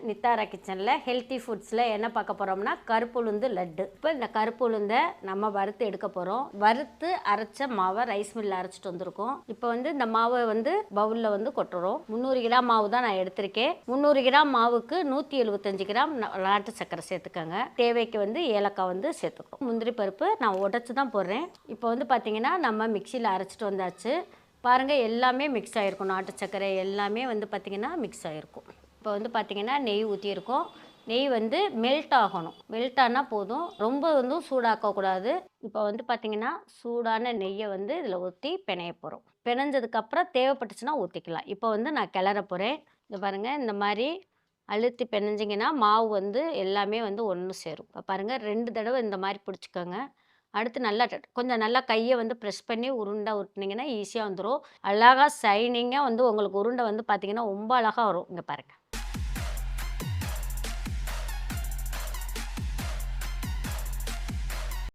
நித்தாரா கிச்சனில் ஹெல்த்தி ஃபுட்ஸில் என்ன பார்க்க போகிறோம்னா கருப்பு உளுந்து லட்டு. இப்போ இந்த கருப்பு உளுந்தை நம்ம வறுத்து எடுக்க போகிறோம். வறுத்து அரைச்ச மாவை ரைஸ் மில்லில் அரைச்சிட்டு வந்திருக்கோம். இப்போ இந்த மாவை பவுலில் கொட்டுறோம். 300 கிராம் மாவு தான் நான் எடுத்திருக்கேன். 300 கிராம் மாவுக்கு 175 கிராம் நாட்டு சர்க்கரை சேர்த்துக்கோங்க. தேவைக்கு ஏலக்காய் சேர்த்துக்கிறோம். முந்திரி பருப்பு நான் உடச்சி தான் போடுறேன். இப்போ பார்த்தீங்கன்னா நம்ம மிக்சியில் அரைச்சிட்டு வந்தாச்சு. பாருங்கள், எல்லாமே மிக்ஸ் ஆகிருக்கும். நாட்டு சர்க்கரை எல்லாமே பார்த்திங்கன்னா மிக்ஸ் ஆகிருக்கும். இப்போ பார்த்திங்கன்னா நெய் ஊற்றியிருக்கோம். நெய் மெல்ட் ஆகணும். மெல்ட் ஆனால் போதும், ரொம்ப சூடாக்கக்கூடாது. இப்போ பார்த்திங்கன்னா சூடான நெய்யை இதில் ஊற்றி பிணைய போகிறோம். பிணைஞ்சதுக்கப்புறம் தேவைப்பட்டுச்சுன்னா ஊற்றிக்கலாம். இப்போ நான் கிளற போகிறேன். இது பாருங்கள், இந்த மாதிரி அழுத்தி பிணைஞ்சிங்கன்னா மாவு எல்லாமே ஒன்று சேரும். இப்போ பாருங்கள், 2 தடவை இந்த மாதிரி பிடிச்சிக்கோங்க. அடுத்து கொஞ்சம் நல்லா கையை ப்ரெஸ் பண்ணி உருண்டை உருட்டினீங்கன்னா ஈஸியாக வந்துடும். அழகாக ஷைனிங்காக உங்களுக்கு உருண்டை பார்த்திங்கன்னா ரொம்ப அழகாக வரும். இங்கே பாருங்கள்.